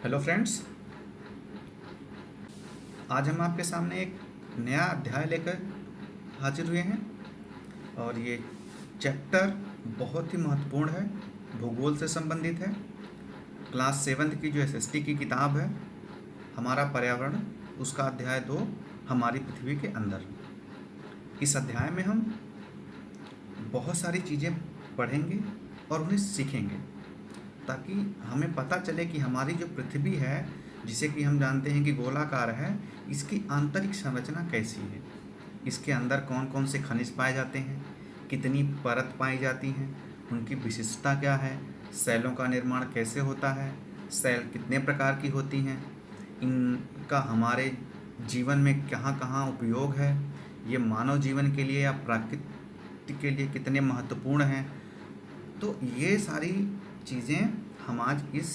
Hello friends. आज हम आपके सामने एक नया अध्याय लेकर हाजिर हुए हैं और ये चैप्टर बहुत ही महत्वपूर्ण है, भूगोल से संबंधित है। क्लास 7th की जो एसएसटी की किताब है हमारा पर्यावरण, उसका अध्याय 2 हमारी पृथ्वी के अंदर। इस अध्याय में हम बहुत सारी चीज़ें पढ़ेंगे और उन्हें सीखेंगे ताकि हमें पता चले कि हमारी जो पृथ्वी है, जिसे कि हम जानते हैं कि गोलाकार है, इसकी आंतरिक संरचना कैसी है, इसके अंदर कौन कौन से खनिज पाए जाते हैं, कितनी परत पाई जाती हैं, उनकी विशिष्टता क्या है, सेलों का निर्माण कैसे होता है, सेल कितने प्रकार की होती हैं, इनका हमारे जीवन में कहाँ कहाँ उपयोग है, ये मानव जीवन के लिए या प्राकृतिक के लिए कितने महत्वपूर्ण हैं। तो ये सारी चीज़ें हम आज इस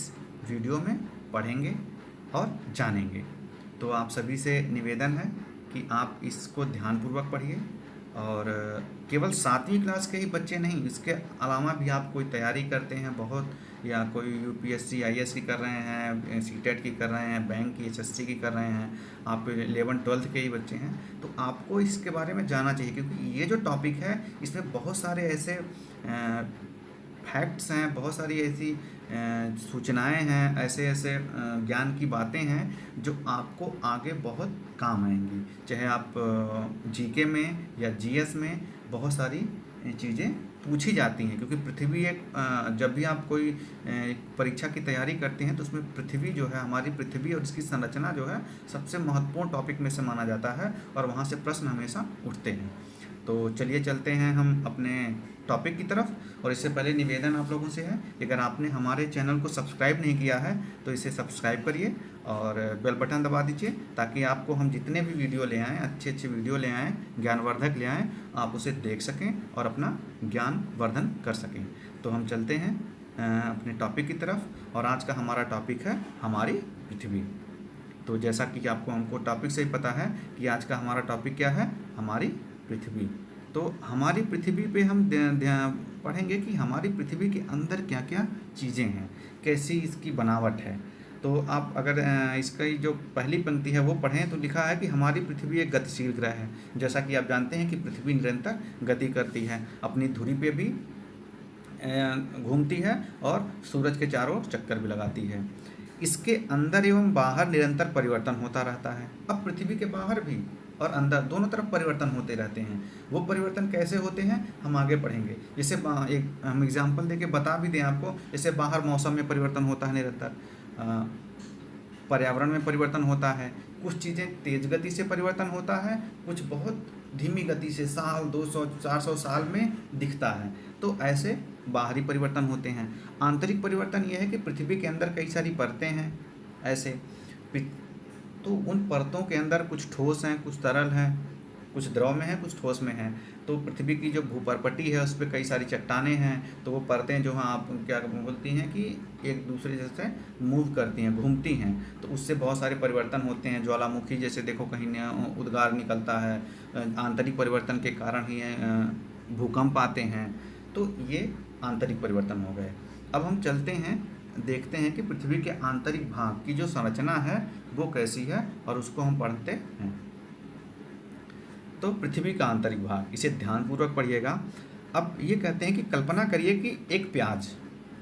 वीडियो में पढ़ेंगे और जानेंगे। तो आप सभी से निवेदन है कि आप इसको ध्यानपूर्वक पढ़िए और केवल 7वीं क्लास के ही बच्चे नहीं, इसके अलावा भी आप कोई तैयारी करते हैं बहुत, या कोई यूपीएससी आईएएस की कर रहे हैं, सीटेट की कर रहे हैं, बैंक की एसएससी की कर रहे हैं, आप 11th-12th के ही बच्चे हैं, तो आपको इसके बारे में जानना चाहिए क्योंकि ये जो टॉपिक है इसमें बहुत सारे ऐसे फैक्ट्स हैं, बहुत सारी ऐसी सूचनाएं हैं, ऐसे ऐसे ज्ञान की बातें हैं जो आपको आगे बहुत काम आएंगी। चाहे आप जीके में या जीएस में बहुत सारी चीज़ें पूछी जाती हैं क्योंकि पृथ्वी एक जब भी आप कोई परीक्षा की तैयारी करते हैं तो उसमें पृथ्वी जो है, हमारी पृथ्वी और इसकी संरचना जो है सबसे महत्वपूर्ण टॉपिक में से माना जाता है और वहाँ से प्रश्न हमेशा उठते हैं। तो चलिए चलते हैं हम अपने टॉपिक की तरफ। और इससे पहले निवेदन आप लोगों से है कि अगर आपने हमारे चैनल को सब्सक्राइब नहीं किया है तो इसे सब्सक्राइब करिए और बेल बटन दबा दीजिए ताकि आपको हम जितने भी वीडियो ले आएँ, अच्छे अच्छे वीडियो ले आएँ, ज्ञानवर्धक ले आएँ, आप उसे देख सकें और अपना ज्ञान वर्धन कर सकें। तो हम चलते हैं अपने टॉपिक की तरफ और आज का हमारा टॉपिक है हमारी पृथ्वी। तो जैसा कि आपको हमको टॉपिक से ही पता है कि आज का हमारा टॉपिक क्या है, हमारी पृथ्वी। तो हमारी पृथ्वी पे हम पढ़ेंगे कि हमारी पृथ्वी के अंदर क्या क्या चीज़ें हैं, कैसी इसकी बनावट है। तो आप अगर इसका जो पहली पंक्ति है वो पढ़ें तो लिखा है कि हमारी पृथ्वी एक गतिशील ग्रह है। जैसा कि आप जानते हैं कि पृथ्वी निरंतर गति करती है, अपनी धुरी पे भी घूमती है और सूरज के चारों ओर चक्कर भी लगाती है। इसके अंदर एवं बाहर निरंतर परिवर्तन होता रहता है। अब पृथ्वी के बाहर भी और अंदर दोनों तरफ परिवर्तन होते रहते हैं। वो परिवर्तन कैसे होते हैं हम आगे पढ़ेंगे। जैसे एक हम एग्जांपल देके बता भी दें आपको, जैसे बाहर मौसम में परिवर्तन होता है निरंतर, पर्यावरण में परिवर्तन होता है, कुछ चीज़ें तेज गति से परिवर्तन होता है, कुछ बहुत धीमी गति से साल 200-400 साल में दिखता है। तो ऐसे बाहरी परिवर्तन होते हैं। आंतरिक परिवर्तन यह है कि पृथ्वी के अंदर कई सारी परतें हैं ऐसे, तो उन परतों के अंदर कुछ ठोस हैं, कुछ तरल हैं, कुछ द्रव में है, कुछ ठोस में है। तो पृथ्वी की जो भूपरपट्टी है उस पर कई सारी चट्टानें हैं, तो वो परतें जो हैं आप क्या बोलती हैं कि एक दूसरे जैसे मूव करती हैं, घूमती हैं, तो उससे बहुत सारे परिवर्तन होते हैं। ज्वालामुखी जैसे देखो कहीं उद्गार निकलता है, आंतरिक परिवर्तन के कारण ही भूकंप आते हैं। तो ये आंतरिक परिवर्तन हो गए। अब हम चलते हैं, देखते हैं कि पृथ्वी के आंतरिक भाग की जो संरचना है वो कैसी है और उसको हम पढ़ते हैं। तो पृथ्वी का आंतरिक भाग, इसे ध्यानपूर्वक पढ़िएगा। अब ये कहते हैं कि कल्पना करिए कि एक प्याज,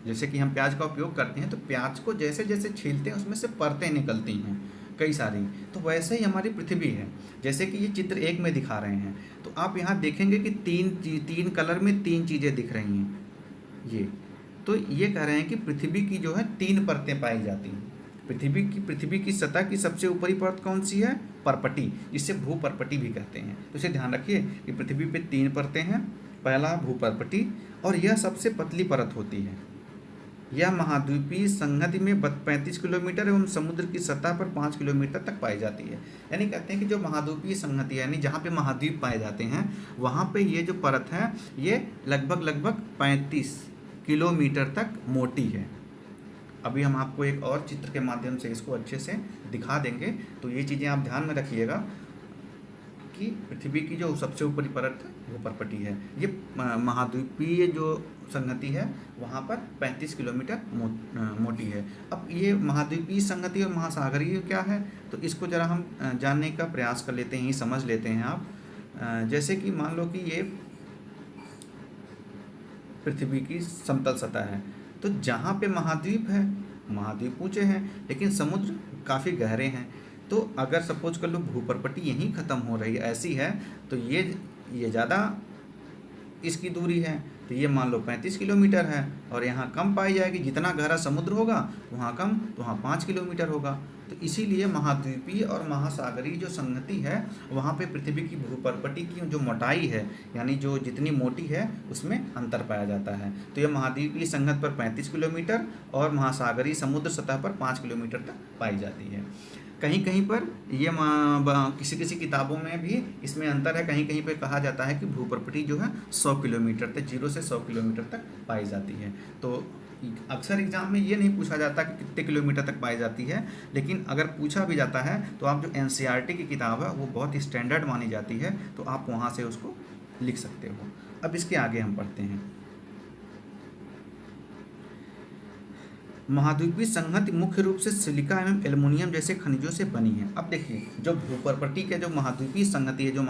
जैसे कि हम प्याज का उपयोग करते हैं तो प्याज को जैसे जैसे छीलते हैं उसमें से परतें निकलती हैं कई सारी, तो वैसे ही हमारी पृथ्वी है। जैसे कि ये चित्र 1 में दिखा रहे हैं, तो आप यहाँ देखेंगे कि तीन कलर में 3 चीज़ें दिख रही हैं। ये तो ये कह रहे हैं कि पृथ्वी की जो है 3 परतें पाई जाती हैं। पृथ्वी की सतह की सबसे ऊपरी परत कौन सी है, परपटी, जिसे भूपरपटी भी कहते हैं। तो इसे ध्यान रखिए कि पृथ्वी पे 3 परतें हैं। पहला भूपरपटी, और यह सबसे पतली परत होती है। यह महाद्वीपीय संहति में 35 किलोमीटर एवं समुद्र की सतह पर 5 किलोमीटर तक पाई जाती है। यानी कहते हैं कि जो महाद्वीपीय संहति यानी जहाँ पे महाद्वीप पाए जाते हैं वहाँ पे ये जो परत है ये लगभग 35 किलोमीटर तक मोटी है। अभी हम आपको एक और चित्र के माध्यम से इसको अच्छे से दिखा देंगे। तो ये चीज़ें आप ध्यान में रखिएगा कि पृथ्वी की जो सबसे ऊपरी परत है वो पर्पटी है। ये महाद्वीपीय जो संगति है वहाँ पर 35 किलोमीटर मोटी है। अब ये महाद्वीपीय संगति और महासागरीय क्या है, तो इसको ज़रा हम जानने का प्रयास कर लेते हैं, समझ लेते हैं आप। जैसे कि मान लो कि ये पृथ्वी की समतल सतह है, तो जहाँ पे महाद्वीप है, महाद्वीप ऊंचे हैं लेकिन समुद्र काफ़ी गहरे हैं। तो अगर सपोज कर लो भूपर्पटी यहीं ख़त्म हो रही है, ऐसी है, तो ये ज़्यादा इसकी दूरी है, तो ये मान लो 35 किलोमीटर है, और यहाँ कम पाई जाएगी। जितना गहरा समुद्र होगा वहाँ कम, तो वहाँ 5 किलोमीटर होगा। तो इसीलिए महाद्वीपीय और महासागरीय जो संगति है वहाँ पे पृथ्वी की भूपर्पटी की जो मोटाई है, यानी जो जितनी मोटी है उसमें अंतर पाया जाता है। तो ये महाद्वीपीय संगत पर 35 किलोमीटर और महासागरीय समुद्र सतह पर 5 किलोमीटर तक पाई जाती है। कहीं कहीं पर ये किसी किसी किताबों में भी इसमें अंतर है। कहीं कहीं पे कहा जाता है कि भूपर्पटी जो है 100 किलोमीटर तक, 0 से 100 किलोमीटर तक पाई जाती है। तो अक्सर एग्जाम में ये नहीं पूछा जाता कि कितने किलोमीटर तक पाई जाती है, लेकिन अगर पूछा भी जाता है तो आप जो एनसीईआरटी की किताब है वो बहुत ही स्टैंडर्ड मानी जाती है, तो आप वहाँ से उसको लिख सकते हो। अब इसके आगे हम पढ़ते हैं। महाद्वीपीय संहति मुख्य रूप से सिलिका एवं एल्युमिनियम जैसे खनिजों से बनी है। अब देखिए, जो भूपर्पटी के जो महाद्वीपीय संगति है, जो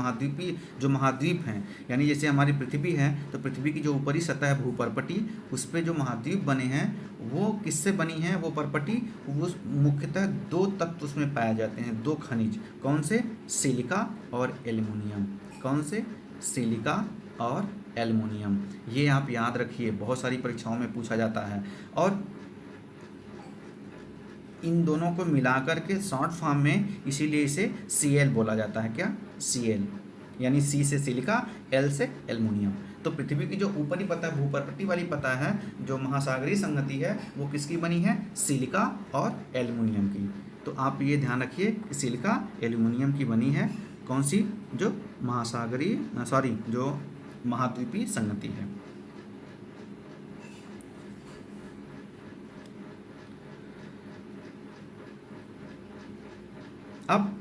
महाद्वीप हैं, यानी जैसे हमारी पृथ्वी है, तो पृथ्वी की जो ऊपरी सतह है भूपर्पटी, उस पर जो महाद्वीप बने हैं वो किससे बनी है? वो पर्पटी, वो मुख्यतः 2 तत्व उसमें पाए जाते हैं, 2 खनिज। कौन से? सिलिका और एल्युमिनियम। कौन से? सिलिका और एल्युमिनियम। ये आप याद रखिए, बहुत सारी परीक्षाओं में पूछा जाता है। और इन दोनों को मिलाकर के शॉर्ट फॉर्म में इसीलिए इसे Cl बोला जाता है। क्या? Cl, यानी C से सिलिका, L से एल्युमिनियम। तो पृथ्वी की जो ऊपरी पता भूपर्पटी वाली पता है, जो महासागरीय संगति है, वो किसकी बनी है? सिलिका और एल्युमिनियम की। तो आप ये ध्यान रखिए कि सिलिका एल्युमिनियम की बनी है। कौन सी? जो जो महाद्वीपीय संगति है। अब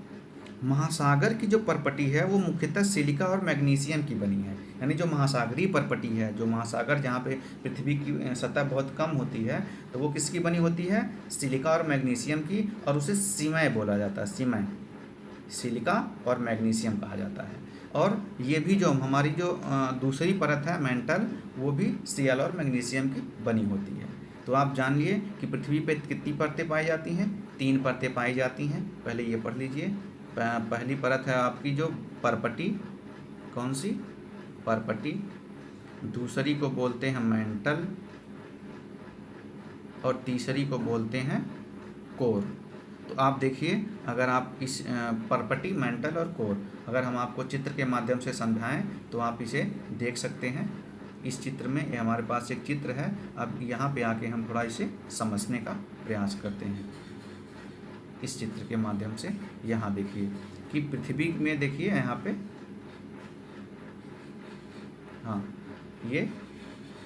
महासागर की जो पर्पटी है वो मुख्यतः सिलिका और मैग्नीशियम की बनी है। यानी जो महासागरीय पर्पटी है, जो महासागर जहाँ पे पृथ्वी की सतह बहुत कम होती है, तो वो किसकी बनी होती है? सिलिका और मैग्नीशियम की, और उसे सीमय बोला जाता है। सीमय, सिलिका और मैग्नीशियम कहा जाता है। और ये भी जो हमारी जो दूसरी परत है मेंटल, वो भी Cl और मैग्नीशियम की बनी होती है। तो आप जान लिए कि पृथ्वी पे कितनी परतें पाई जाती हैं? 3 परतें पाई जाती हैं। पहले ये पढ़ लीजिए। पहली परत है आपकी जो पर्पटी। कौन सी? पर्पटी। दूसरी को बोलते हैं मेंटल, और तीसरी को बोलते हैं कोर। तो आप देखिए, अगर आप इस पर्पटी, मेंटल और कोर अगर हम आपको चित्र के माध्यम से समझाएं तो आप इसे देख सकते हैं। इस चित्र में ये हमारे पास एक चित्र है। अब यहाँ पे आके हम थोड़ा इसे समझने का प्रयास करते हैं। इस चित्र के माध्यम से यहाँ देखिए कि पृथ्वी में देखिए यहाँ पे, हाँ, ये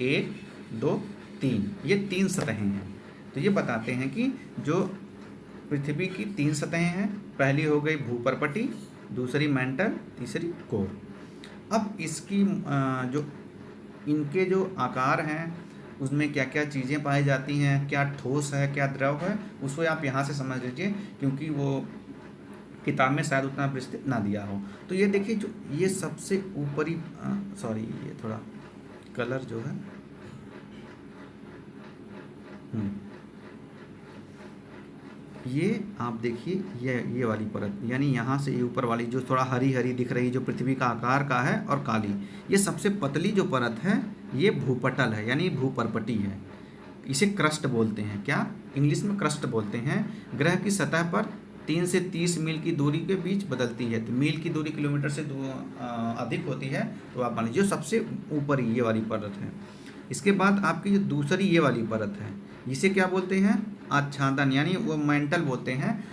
1 2 3, ये 3 सतहें हैं। तो ये बताते हैं कि जो पृथ्वी की 3 सतहें हैं, पहली हो गई भूपर्पटी, दूसरी मेंटल, तीसरी कोर। अब इसकी जो इनके जो आकार हैं उसमें क्या क्या चीज़ें पाई जाती हैं, क्या ठोस है क्या द्रव है, उसको आप यहाँ से समझ लीजिए, क्योंकि वो किताब में शायद उतना विस्तृत ना दिया हो। तो ये देखिए, जो ये सबसे ऊपरी ये थोड़ा कलर जो है, ये आप देखिए, ये वाली परत, यानी यहाँ से ये ऊपर वाली जो थोड़ा हरी हरी दिख रही, जो पृथ्वी का आकार का है, और काली, ये सबसे पतली जो परत है ये भूपटल है, यानी भूपर्पटी है। इसे क्रस्ट बोलते हैं। क्या? इंग्लिश में क्रस्ट बोलते हैं। ग्रह की सतह पर 3 से 30 मील की दूरी के बीच बदलती है। तो मील की दूरी किलोमीटर से अधिक होती है। तो आप मान लीजिए सबसे ऊपर ये वाली परत है। इसके बाद आपकी जो दूसरी ये वाली परत है, इसे क्या बोलते हैं? आच्छादन, यानी वो मेंटल बोलते हैं।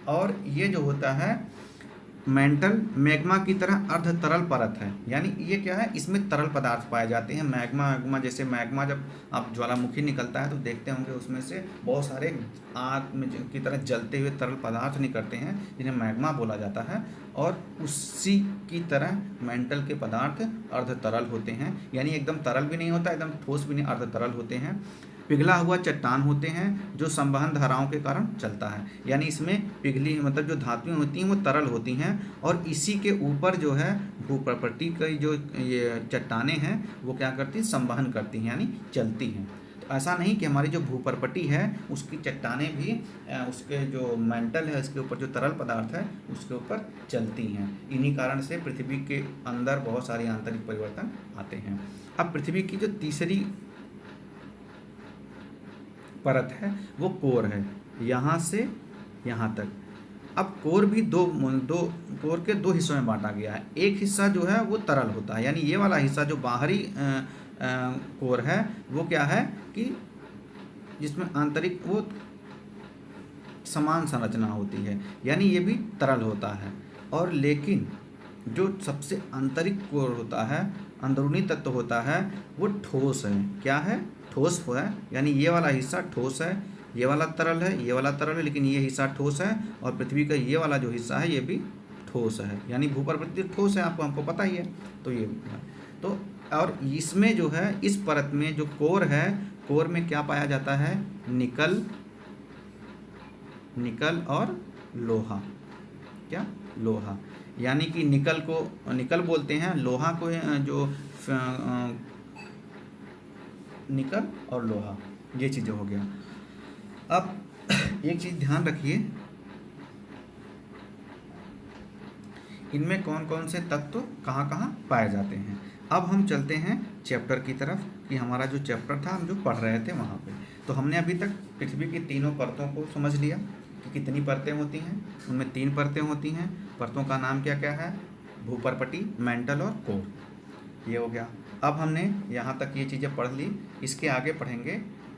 और ये जो होता है मेंटल मैग्मा की तरह अर्ध तरल परत है। यानी ये क्या है, इसमें तरल पदार्थ पाए जाते हैं। मैग्मा जैसे मैग्मा जब आप ज्वालामुखी निकलता है तो देखते होंगे उसमें से बहुत सारे आग में की तरह जलते हुए तरल पदार्थ निकलते हैं, जिन्हें मैग्मा बोला जाता है। और उसी की तरह मेंटल के पदार्थ अर्ध तरल होते हैं, यानी एकदम तरल भी नहीं होता, एकदम ठोस भी नहीं, अर्ध तरल होते हैं। पिघला हुआ चट्टान होते हैं जो संवहन धाराओं के कारण चलता है। यानी इसमें पिघली मतलब जो धातुएं होती हैं वो तरल होती हैं, और इसी के ऊपर जो है भूप्रपट्टी की जो ये चट्टानें हैं वो क्या करती हैं, संवहन करती हैं यानी चलती हैं। तो ऐसा नहीं कि हमारी जो भूप्रपट्टी है उसकी चट्टानें भी उसके जो मेंटल है उसके ऊपर जो तरल पदार्थ है उसके ऊपर चलती हैं। इन्हीं कारण से पृथ्वी के अंदर बहुत सारे आंतरिक परिवर्तन आते हैं। अब पृथ्वी की जो तीसरी परत है वो कोर है, यहाँ से यहाँ तक। अब कोर भी दो कोर के दो हिस्सों में बांटा गया है। एक हिस्सा जो है वो तरल होता है, यानी ये वाला हिस्सा जो बाहरी कोर है वो क्या है कि जिसमें आंतरिक वो समान संरचना होती है, यानी ये भी तरल होता है। और लेकिन जो सबसे आंतरिक कोर होता है, अंदरूनी तत्व होता है, वो ठोस है। क्या है, ठोस है, यानी ये वाला हिस्सा ठोस है, ये वाला तरल है, ये वाला तरल है, लेकिन ये हिस्सा ठोस है। और पृथ्वी का ये वाला जो हिस्सा है ये भी ठोस है, यानी भूप्रपट्टी ठोस है, आपको हमको पता ही है। तो ये तो और इसमें जो है इस परत में जो कोर है, कोर में क्या पाया जाता है, निकल और लोहा। क्या, लोहा। यानी कि निकल को निकल बोलते हैं, लोहा को जो निकल और लोहा, ये चीज़ें हो गया। अब एक चीज़ ध्यान रखिए, इनमें कौन कौन से तत्व कहाँ कहाँ पाए जाते हैं। अब हम चलते हैं चैप्टर की तरफ कि हमारा जो चैप्टर था हम जो पढ़ रहे थे वहाँ पे। तो हमने अभी तक पृथ्वी की तीनों परतों को समझ लिया कि कितनी परतें होती हैं। उनमें 3 परतें होती हैं। परतों का नाम क्या क्या है, भूपर्पटी, मेंटल और कोर, ये हो गया। अब हमने यहाँ तक ये चीज़ें पढ़ ली, इसके आगे पढ़ेंगे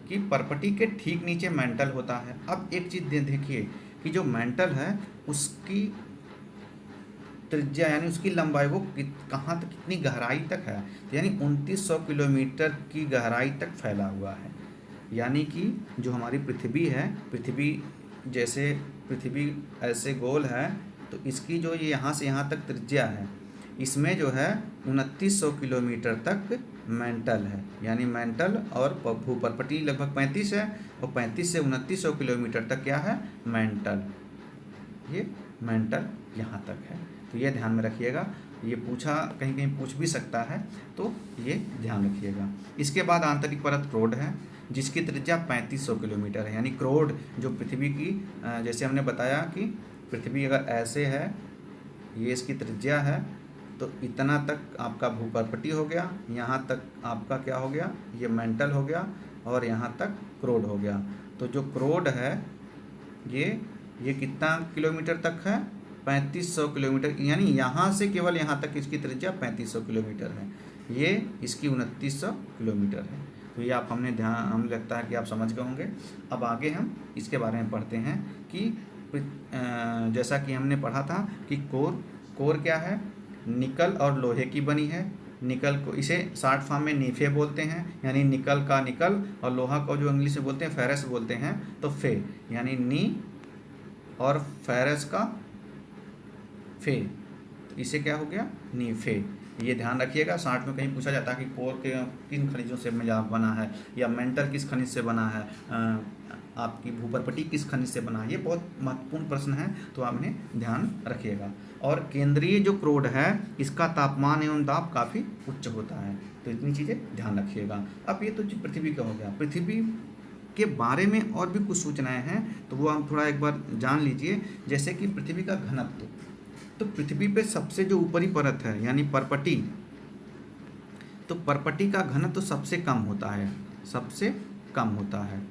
कि परपटी के ठीक नीचे मेंटल होता है। अब एक चीज़ देखिए कि जो मेंटल है उसकी त्रिज्या यानी उसकी लंबाई वो कहाँ तक, कितनी गहराई तक है, यानी 2900 किलोमीटर की गहराई तक फैला हुआ है। यानी कि जो हमारी पृथ्वी है, पृथ्वी ऐसे गोल है, तो इसकी जो ये यहाँ से यहाँ तक त्रिज्या है, इसमें जो है 2900 किलोमीटर तक मेंटल है। यानी मेंटल और भूपर्पटी लगभग 35 है, और 35 से 2900 किलोमीटर तक क्या है, मेंटल। ये मेंटल यहाँ तक है, तो ये ध्यान में रखिएगा। ये पूछा कहीं कहीं पूछ भी सकता है, तो ये ध्यान रखिएगा। इसके बाद आंतरिक परत क्रोड है, जिसकी त्रिज्या 3500 किलोमीटर है। यानी क्रोड जो पृथ्वी की जैसे हमने बताया कि पृथ्वी अगर ऐसे है, ये इसकी त्रिज्या है, तो इतना तक आपका भूपर्पटी हो गया, यहाँ तक आपका क्या हो गया, ये मेंटल हो गया, और यहाँ तक क्रोड हो गया। तो जो क्रोड है ये कितना किलोमीटर तक है, 3500 किलोमीटर। यानी यहाँ से केवल यहाँ तक इसकी त्रिज्या 3500 किलोमीटर है, ये इसकी 2900 किलोमीटर है। तो ये आप हमने ध्यान, हमें लगता है कि आप समझ गए होंगे। अब आगे हम इसके बारे में पढ़ते हैं कि जैसा कि हमने पढ़ा था कि कोर क्या है, निकल और लोहे की बनी है। निकल को इसे शॉर्ट फॉर्म में नीफे बोलते हैं, यानी निकल का निकल, और लोहा को जो इंग्लिश में बोलते हैं फेरस बोलते हैं, तो फे, यानी नी और फेरस का फे, तो इसे क्या हो गया, नीफे। ये ध्यान रखिएगा, शॉर्ट में कहीं पूछा जाता है कि कोर के किन खनिजों से बना है, या मेंटल किस खनिज से बना है, आपकी भूपर्पटी किस खनिज से बना है। ये बहुत महत्वपूर्ण प्रश्न है, तो आपने ध्यान रखिएगा। और केंद्रीय जो क्रोड है इसका तापमान एवं दाब काफ़ी उच्च होता है, तो इतनी चीज़ें ध्यान रखिएगा। अब ये तो पृथ्वी का हो गया। पृथ्वी के बारे में और भी कुछ सूचनाएं हैं, तो वो हम थोड़ा एक बार जान लीजिए। जैसे कि पृथ्वी का घनत्व, तो पृथ्वी पे सबसे जो ऊपरी परत है यानी परपटी, तो परपटी का घनत्व सबसे कम होता है, सबसे कम होता है।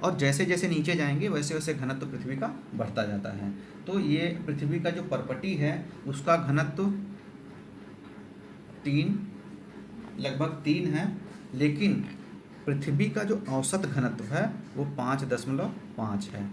और जैसे जैसे नीचे जाएंगे वैसे वैसे घनत्व पृथ्वी का बढ़ता जाता है। तो ये पृथ्वी का जो परपटी है उसका घनत्व लगभग 3 है, लेकिन पृथ्वी का जो औसत घनत्व है वो 5.5 है।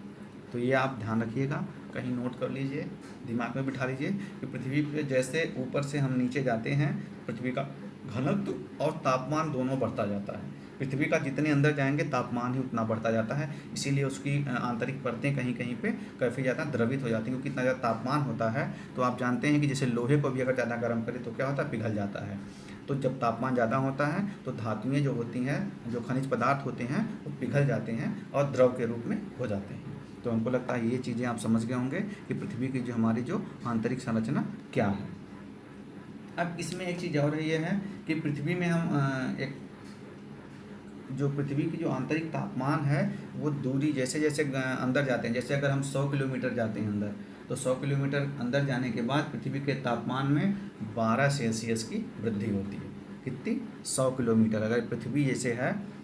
तो ये आप ध्यान रखिएगा। कहीं नोट कर लीजिए, दिमाग में बिठा लीजिए कि पृथ्वी पे जैसे ऊपर से हम नीचे जाते हैं, पृथ्वी का घनत्व और तापमान दोनों बढ़ता जाता है। पृथ्वी का जितने अंदर जाएंगे तापमान ही उतना बढ़ता जाता है, इसीलिए उसकी आंतरिक परतें कहीं कहीं पे काफ़ी ज़्यादा द्रवित हो जाती हैं, क्योंकि इतना ज़्यादा तापमान होता है। तो आप जानते हैं कि जैसे लोहे को भी अगर ज़्यादा गर्म करें तो क्या होता है, पिघल जाता है। तो जब तापमान ज़्यादा होता है तो धातुएं जो होती हैं, जो खनिज पदार्थ होते हैं, वो पिघल जाते हैं और द्रव के रूप में हो जाते हैं। तो हमको लगता है ये चीज़ें आप समझ गए होंगे कि पृथ्वी की जो हमारी जो आंतरिक संरचना क्या है। अब इसमें एक चीज़ और ये है कि पृथ्वी में हम एक जो पृथ्वी की जो आंतरिक तापमान है, वो दूरी जैसे जैसे अंदर जाते हैं, जैसे अगर हम 100 किलोमीटर जाते हैं अंदर, तो 100 किलोमीटर अंदर जाने के बाद पृथ्वी के तापमान में 12 सेल्सियस की वृद्धि होती है। कितनी? 100 किलोमीटर। अगर पृथ्वी जैसे है,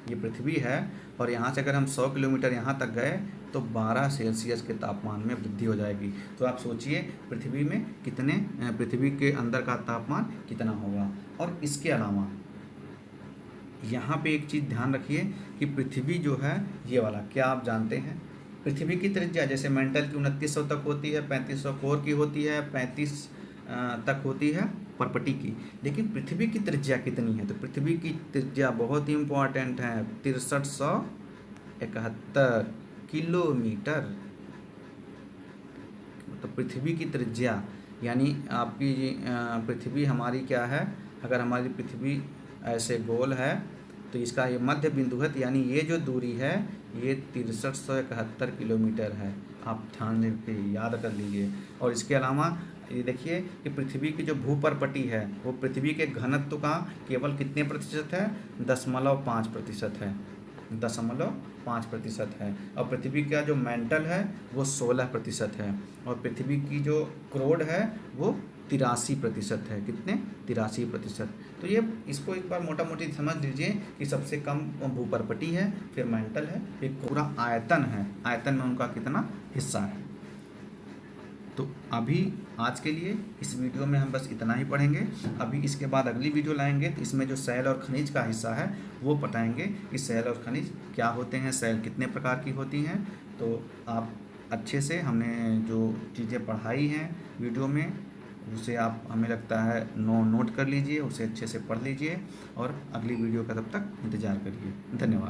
ये पृथ्वी है और यहाँ से अगर हम 100 किलोमीटर यहाँ तक गए तो 12 सेल्सियस के तापमान में वृद्धि हो जाएगी। तो आप सोचिए पृथ्वी में कितने, पृथ्वी के अंदर का तापमान कितना होगा। और इसके अलावा यहाँ पे एक चीज़ ध्यान रखिए कि पृथ्वी जो है ये वाला, क्या आप जानते हैं पृथ्वी की त्रिज्या जैसे मेंटल की 2900 तक होती है, 3500 कोर की होती है, 35 तक होती है परपटी की, लेकिन पृथ्वी की त्रिज्या कितनी है? तो पृथ्वी की त्रिज्या बहुत ही इम्पोर्टेंट है, 6371 किलोमीटर। तो पृथ्वी की त्रिज्या यानी आपकी पृथ्वी हमारी क्या है, अगर हमारी पृथ्वी ऐसे गोल है तो इसका ये मध्य बिंदु है, तो यानी ये जो दूरी है ये 6371 किलोमीटर है। आप ध्यान रखिए, याद कर लीजिए। और इसके अलावा ये देखिए कि पृथ्वी की जो भूपर्पटी है वो पृथ्वी के घनत्व का केवल कितने प्रतिशत है? 0.5% है, 0.5% है। और पृथ्वी का जो मेंटल है वो 16% है। और पृथ्वी की जो क्रोड है वो 83% है। कितने? 83%। तो ये इसको एक बार मोटा मोटी समझ लीजिए कि सबसे कम भूपर्पटी है, फिर मेंटल है, फिर पूरा आयतन है, आयतन में उनका कितना हिस्सा है। तो अभी आज के लिए इस वीडियो में हम बस इतना ही पढ़ेंगे। अभी इसके बाद अगली वीडियो लाएंगे तो इसमें जो सेल और खनिज का हिस्सा है वो बताएंगे कि सेल और खनिज क्या होते हैं, सेल कितने प्रकार की होती हैं। तो आप अच्छे से हमने जो चीज़ें पढ़ाई हैं वीडियो में उसे आप, हमें लगता है, नोट कर लीजिए, उसे अच्छे से पढ़ लीजिए और अगली वीडियो का तब तक इंतज़ार करिए। धन्यवाद।